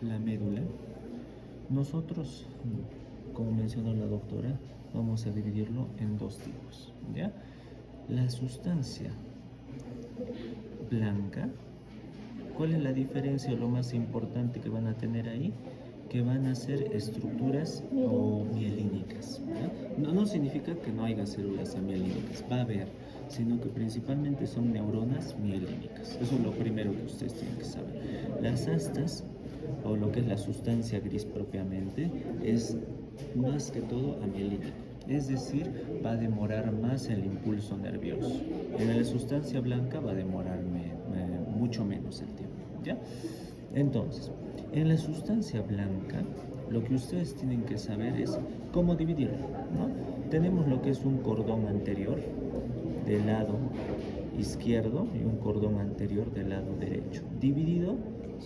la médula, nosotros, como mencionó la doctora, vamos a dividirlo en dos tipos, ¿ya? La sustancia blanca, ¿cuál es la diferencia o lo más importante que van a tener ahí? Que van a ser estructuras o mielínicas, ¿verdad? No significa que no haya células amielínicas, va a haber, sino que principalmente son neuronas mielínicas. Eso es lo primero que ustedes tienen que saber. Las astas, o lo que es la sustancia gris propiamente, es más que todo amielínico. Es decir, va a demorar más el impulso nervioso. En la sustancia blanca va a demorar mucho menos el tiempo, ¿ya? Entonces, en la sustancia blanca, lo que ustedes tienen que saber es cómo dividirlo, ¿no? Tenemos lo que es un cordón anterior del lado izquierdo y un cordón anterior del lado derecho, dividido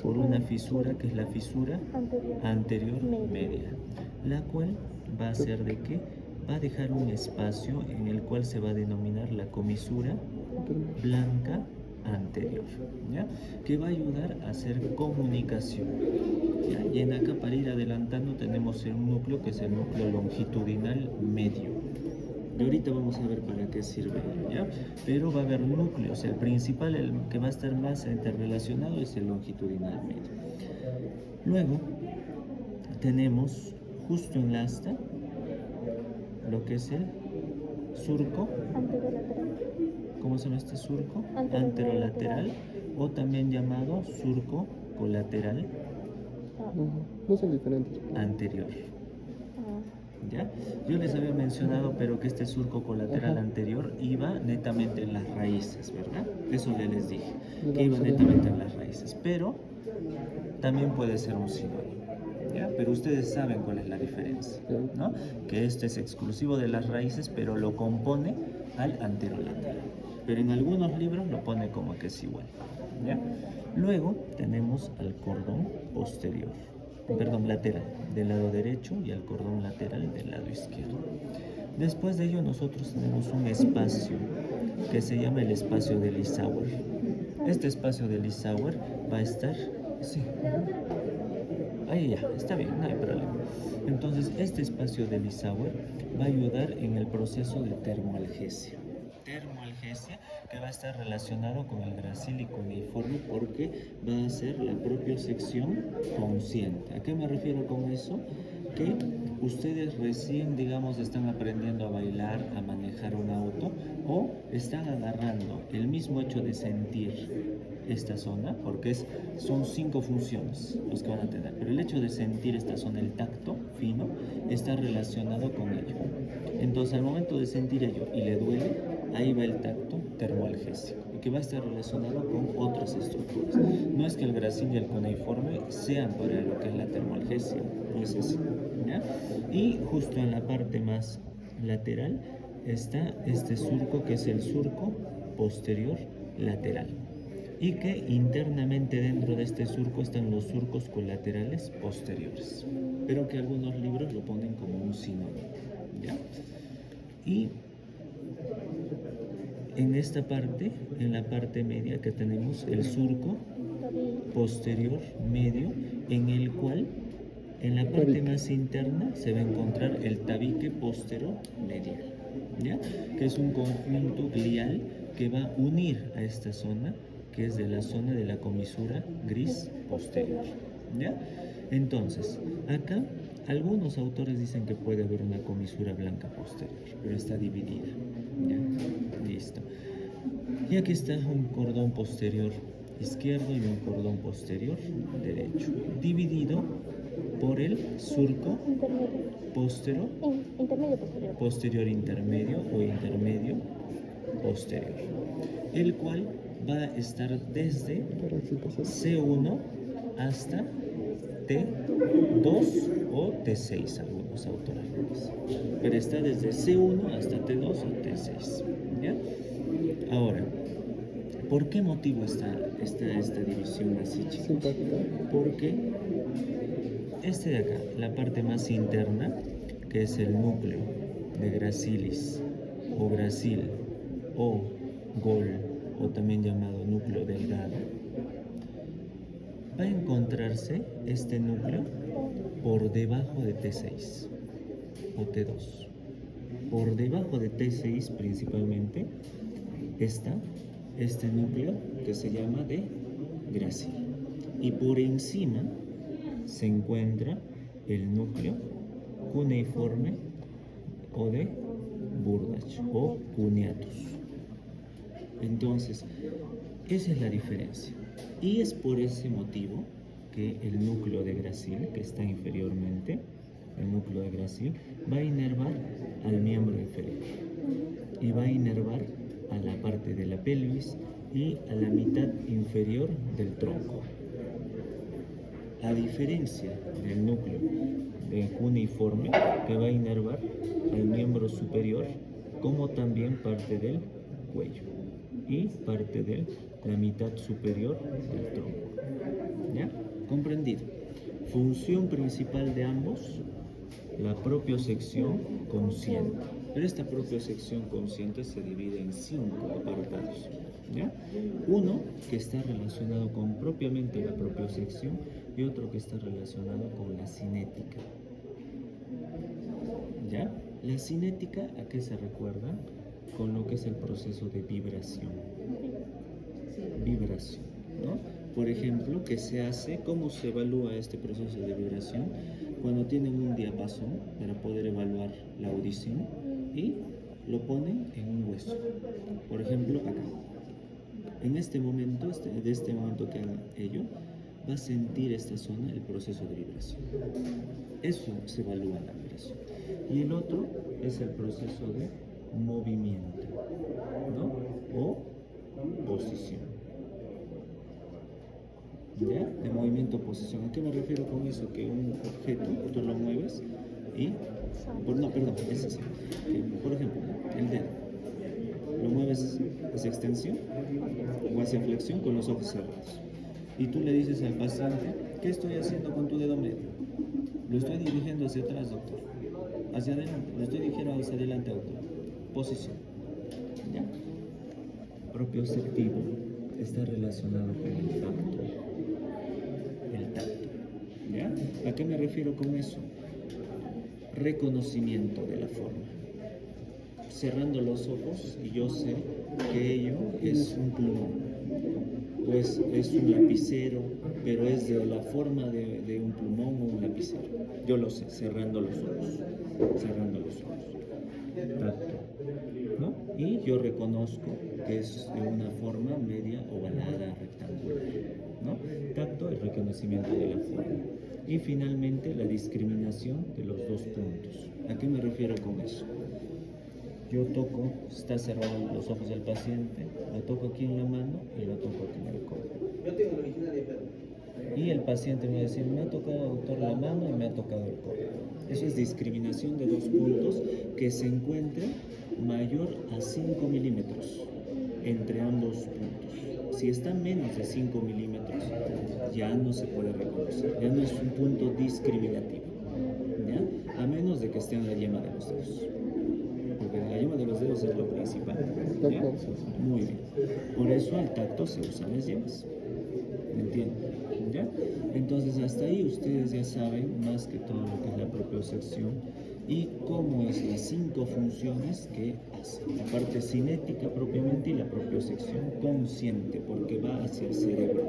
por una fisura que es la fisura anterior media, la cual va a ser de que va a dejar un espacio en el cual se va a denominar la comisura blanca anterior, ¿ya? Que va a ayudar a hacer comunicación, ¿ya? Y en acá, para ir adelantando, tenemos el núcleo, que es el núcleo longitudinal medio. Y ahorita vamos a ver para qué sirve, ¿ya? Pero va a haber núcleos. El principal, el que va a estar más interrelacionado, es el longitudinal medio. Luego tenemos justo en la asta lo que es el surco. ¿Cómo se llama este surco? Anterolateral, o también llamado surco colateral no son diferentes. anterior. ¿Ya? Yo les había mencionado, pero que este surco colateral anterior iba netamente en las raíces, ¿verdad? Eso les dije, que iba netamente en las raíces, pero también puede ser un sinónimo, ¿ya? Pero ustedes saben cuál es la diferencia, ¿no? Que este es exclusivo de las raíces, pero lo compone al anterolateral. Pero en algunos libros lo pone como que es igual, ¿ya? Luego tenemos al cordón posterior, perdón, lateral, del lado derecho, y al cordón lateral del lado izquierdo. Después de ello nosotros tenemos un espacio que se llama el espacio de Lissauer. Este espacio de Lissauer va a estar, sí, ahí ya, está bien, no hay problema. Entonces este espacio de Lissauer va a ayudar en el proceso de termoalgesia, que va a estar relacionado con el gracil y cuneiforme, porque va a ser la propiocepción consciente. ¿A qué me refiero con eso? Que ustedes recién, digamos, están aprendiendo a bailar, a manejar un auto, o están agarrando el mismo hecho de sentir esta zona, porque son 5 funciones los que van a tener, pero el hecho de sentir esta zona, el tacto fino, está relacionado con ello. Entonces, al momento de sentir ello y le duele, ahí va el tacto termoalgésico, y que va a estar relacionado con otras estructuras. No es que el gracil y el cuneiforme sean para lo que es la termoalgesia, no es así, ¿ya? Y justo en la parte más lateral está este surco, que es el surco posterior lateral, y que internamente dentro de este surco están los surcos colaterales posteriores, pero que algunos libros lo ponen como un sinónimo, ¿ya? Y en esta parte, en la parte media, que tenemos el surco posterior medio, en el cual en la parte más interna se va a encontrar el tabique posterior medial, ¿ya? Que es un conjunto glial que va a unir a esta zona, que es de la zona de la comisura gris posterior, ¿ya? Entonces, acá algunos autores dicen que puede haber una comisura blanca posterior, pero está dividida, ¿ya? Listo. Y aquí está un cordón posterior izquierdo y un cordón posterior derecho, dividido por el surco posterior intermedio o intermedio posterior, el cual va a estar desde C1 hasta T2 o T6, algunos autores lo dicen, pero está desde C1 hasta T2 o T6, ¿ya? Ahora, ¿por qué motivo está esta división así, chicos? Porque este de acá, la parte más interna, que es el núcleo de gracilis o gracil o gol, o también llamado núcleo delgado, va a encontrarse este núcleo por debajo de T6 o T2. Por debajo de T6 principalmente está este núcleo que se llama de Gracil. Y por encima se encuentra el núcleo cuneiforme o de Burdach o cuneatus. Entonces, esa es la diferencia. Y es por ese motivo que el núcleo de Gracil, que está inferiormente, el núcleo de Gracil, va a inervar al miembro inferior y va a inervar a la parte de la pelvis y a la mitad inferior del tronco. A diferencia del núcleo cuneiforme, que va a inervar al miembro superior, como también parte del cuello y parte de la mitad superior del tronco. ¿Ya? ¿Comprendido? Función principal de ambos, la propiosección consciente. Pero esta propiosección consciente se divide en 5 apartados. ¿Ya? Uno que está relacionado con propiamente la propiosección y otro que está relacionado con la cinética. ¿Ya? La cinética, ¿a qué se recuerda? Con lo que es el proceso de vibración. Vibración, ¿no? Por ejemplo, ¿qué se hace? ¿Cómo se evalúa este proceso de vibración? Cuando tienen un diapasón para poder evaluar la audición y lo ponen en un hueso. Por ejemplo, acá. En este momento, de este momento que haga ello, va a sentir esta zona el proceso de vibración. Eso se evalúa en la vibración. Y el otro es el proceso de movimiento, ¿no? O posición. ¿Ya? De movimiento o posición. ¿A qué me refiero con eso? Que un objeto, tú lo mueves y... es así. Por ejemplo, el dedo. Lo mueves hacia extensión o hacia flexión con los ojos cerrados. Y tú le dices al paciente, ¿qué estoy haciendo con tu dedo medio? Lo estoy dirigiendo hacia atrás, doctor. Hacia adelante. Lo estoy dirigiendo hacia adelante, doctor. Posición. ¿Ya? Propioceptivo está relacionado con el tacto. El tacto. ¿Ya? ¿A qué me refiero con eso? Reconocimiento de la forma. Cerrando los ojos y yo sé que ello es un plumón. Pues es un lapicero, pero es de la forma de un plumón o un lapicero. Yo lo sé, cerrando los ojos. Cerrando los ojos. Tacto, ¿no? Y yo reconozco que es de una forma media, ovalada, rectangular, ¿no? Tacto, el reconocimiento de la forma. Y finalmente la discriminación de los dos puntos. ¿A qué me refiero con eso? Yo toco, está cerrado los ojos del paciente, lo toco aquí en la mano y lo toco aquí en el codo. Y el paciente me va a decir, me ha tocado, doctor, la mano y me ha tocado el codo. Eso es discriminación de dos puntos que se encuentran mayor a 5 milímetros entre ambos puntos. Si está menos de 5 milímetros, ya no se puede reconocer, ya no es un punto discriminativo, ¿ya? A menos de que esté en la yema de los dedos. Porque la yema de los dedos es lo principal. ¿Ya? Muy bien. Por eso al tacto se usan las yemas. ¿Me entienden? ¿Ya? Entonces hasta ahí ustedes ya saben más que todo lo que es la propiocepción y cómo es las 5 funciones que hace. La parte cinética propiamente y la propiocepción consciente, porque va hacia el cerebro.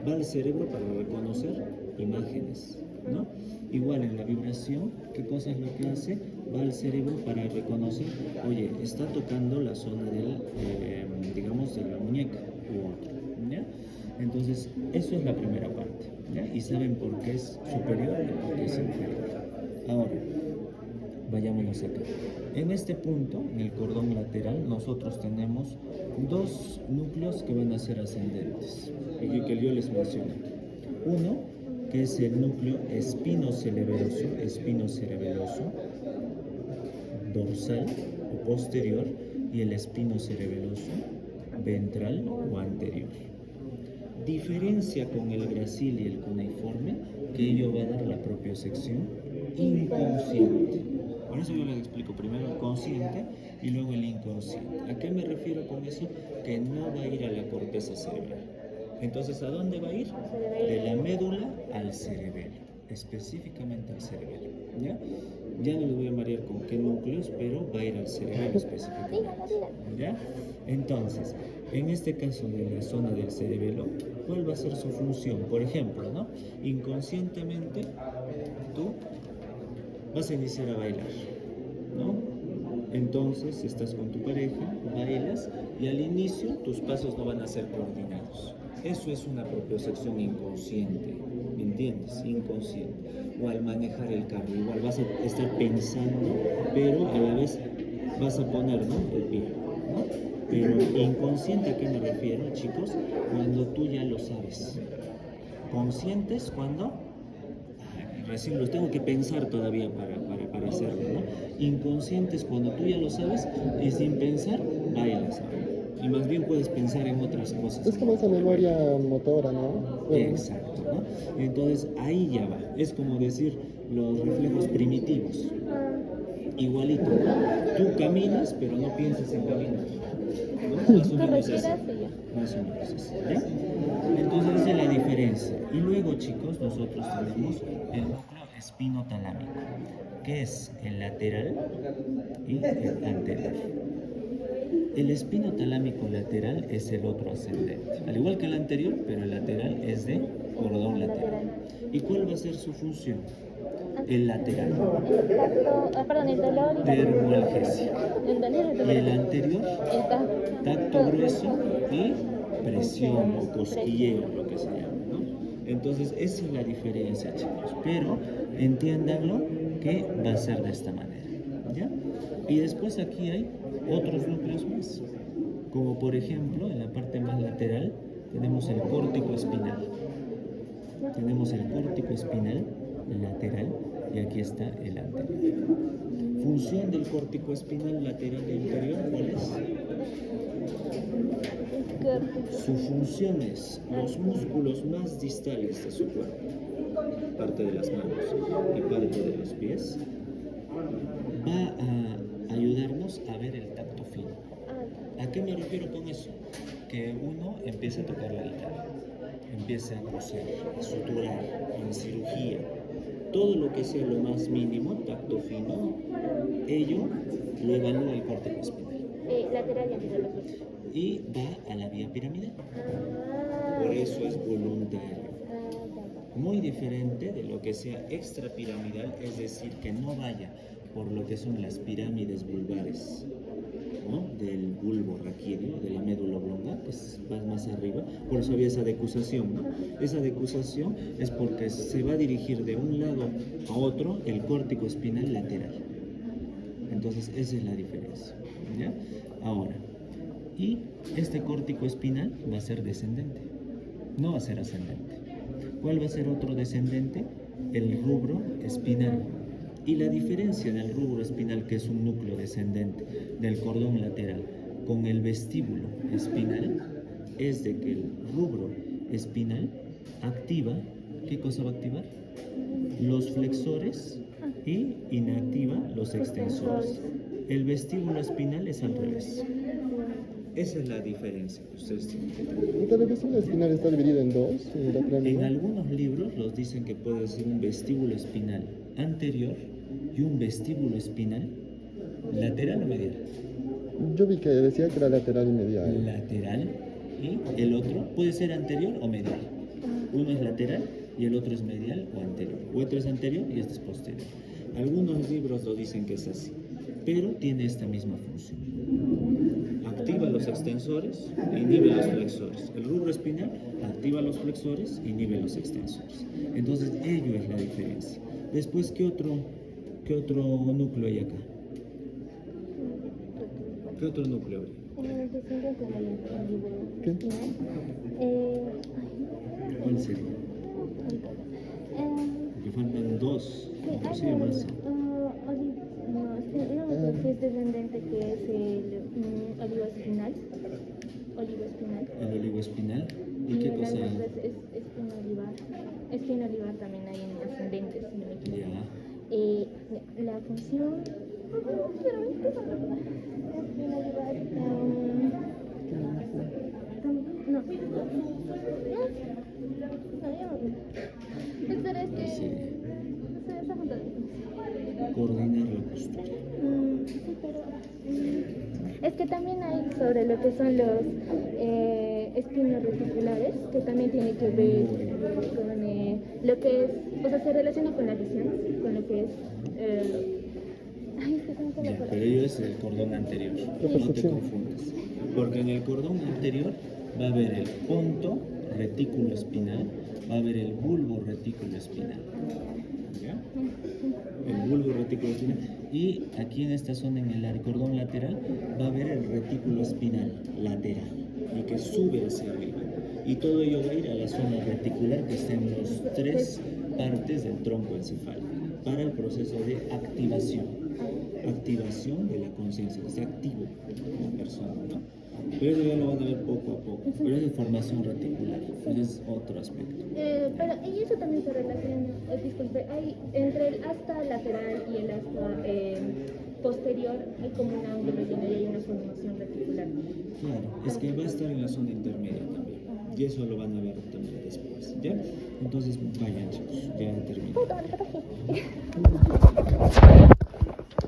Va al cerebro para reconocer imágenes, ¿no? Igual en la vibración, ¿qué cosa es lo que hace? Va al cerebro para reconocer, oye, está tocando la zona del, digamos, de la muñeca u otro, ¿ya? Entonces, eso es la primera parte, ¿ya? Y saben por qué es superior y por qué es inferior. Ahora, vayámonos acá. En este punto, en el cordón lateral, nosotros tenemos 2 núcleos que van a ser ascendentes, y que yo les mencioné. Uno, que es el núcleo espinocerebeloso, dorsal o posterior, y el espinocerebeloso ventral o anterior. Diferencia con el gracil y el cuneiforme, que ello va a dar la propiocepción inconsciente. Por eso yo les explico primero el consciente y luego el inconsciente. ¿A qué me refiero con eso? Que no va a ir a la corteza cerebral. Entonces, ¿a dónde va a ir? De la médula al cerebelo, específicamente al cerebelo, ¿ya? Ya no les voy a marear con qué núcleos, pero va a ir al cerebelo específicamente, ¿ya? Entonces, en este caso de la zona del cerebelo, ¿cuál va a ser su función? Por ejemplo, ¿no? Inconscientemente, tú vas a iniciar a bailar, ¿no? Entonces estás con tu pareja, bailas y al inicio tus pasos no van a ser coordinados. Eso es una propiocepción inconsciente, ¿me entiendes? Inconsciente. O al manejar el carro, igual vas a estar pensando, pero a la vez vas a poner, ¿no?, el pie, ¿no? Pero inconsciente, ¿a qué me refiero, chicos? Cuando tú ya lo sabes. Conscientes cuando recién los tengo que pensar todavía para hacerlo, ¿no? Inconscientes cuando tú ya lo sabes y sin pensar bailas. Y más bien puedes pensar en otras cosas. Es como esa memoria motora, ¿no? Bueno, Exacto, ¿no? Entonces ahí ya va. Es como decir los reflejos primitivos. Igualito, ¿no? Tú caminas, pero no piensas en caminar, ¿no? Más o menos así. Más o menos así, ¿ya? Entonces esa es la diferencia. Y luego, chicos, nosotros tenemos el núcleo espinotalámico, que es el lateral y el anterior. El espinotalámico lateral es el otro ascendente, al igual que el anterior, pero el lateral es de cordón lateral. ¿Y cuál va a ser su función? El lateral. El dolor. Termoalgesia. Y el anterior, tacto grueso y presión o cosquilleo, lo que se llama, ¿no? Entonces, esa es la diferencia, chicos. Pero entiéndanlo que va a ser de esta manera, ¿ya? Y después aquí hay otros núcleos más, como por ejemplo, en la parte más lateral tenemos el córtico espinal. Tenemos el córtico espinal lateral y aquí está el anterior. Función del córtico espinal lateral y anterior, ¿cuál es? Su función es los músculos más distales de su cuerpo, parte de las manos y parte de los pies, va a ayudarnos a ver el tacto fino. ¿A qué me refiero con eso? Que uno empiece a tocar la guitarra, empiece a coser, a suturar, en cirugía, todo lo que sea lo más mínimo, tacto fino, ello lo evalúa el córtex espinal. Lateral y anterior. Y va a la vía piramidal. Por eso es voluntario. Muy diferente de lo que sea extrapiramidal, es decir, que no vaya por lo que son las pirámides vulvares, ¿no?, del bulbo raquídeo, de la médula oblonga, que va más arriba. Por eso había esa decusación, ¿no? Esa decusación es porque se va a dirigir de un lado a otro el córtico espinal lateral. Entonces, esa es la diferencia, ¿ya? Ahora, y este córtico espinal va a ser descendente, no va a ser ascendente. ¿Cuál va a ser otro descendente? El rubro espinal. Y la diferencia del rubro espinal, que es un núcleo descendente del cordón lateral, con el vestíbulo espinal, es de que el rubro espinal activa, ¿qué cosa va a activar? Los flexores y inactiva los extensores. El vestíbulo espinal es al revés. Esa es la diferencia que ustedes tienen que tener. entonces el vestíbulo espinal está dividido en dos, lateralmente. En algunos libros los dicen que puede ser un vestíbulo espinal anterior y un vestíbulo espinal lateral o medial. Yo vi que decía que era lateral y medial. Lateral y el otro puede ser anterior o medial. Uno es lateral y el otro es medial o anterior. O otro es anterior y este es posterior. Algunos libros lo dicen que es así, pero tiene esta misma función. Activa los extensores e inhibe los flexores. El rubro espinal activa los flexores e inhibe los extensores. Entonces, ello es la diferencia. Después, ¿qué otro núcleo hay acá? ¿Qué otro núcleo hay? ¿Qué? ¿Cuál sería? Porque faltan dos, inclusive más. Que es descendente, que es el olivo espinal. El olivo espinal. ¿Y qué cosa? Es espinolivar. Espinolivar también hay en ascendentes, si no me equivoco. Ya. La función. Espinolivar. No. No, yo no. Espera, es que... Así, No sé, esa junta de... coordinar la postura. Sí, pero... Es que también hay sobre lo que son los espinos reticulares, que también tiene que ver con lo que es, o sea, se relaciona con la visión, con lo que es... ay, es que se me fue la Ya, palabra. pero ello es el cordón anterior, no te percepción. confundas. Porque en el cordón anterior va a haber el ponto retículo espinal, va a haber el bulbo retículo espinal. ¿Ya? El bulbo retículo espinal. Y aquí en esta zona, en el cordón lateral, va a haber el retículo espinal lateral, y que sube hacia arriba. Y todo ello va a ir a la zona reticular que está en las tres partes del tronco encefálico para el proceso de activación de la conciencia, que sea activo la persona, ¿no? Pero eso ya lo van a ver poco a poco, pero es de formación reticular, ese es otro aspecto. Pero y eso también se relaciona, disculpe, hay entre el asta lateral y el asta posterior hay como un ángulo y en ahí hay una formación reticular. Claro, es que va a estar en la zona intermedia también, y eso lo van a ver también después, ¿ya? Entonces vayan chicos, ya termino. Puta,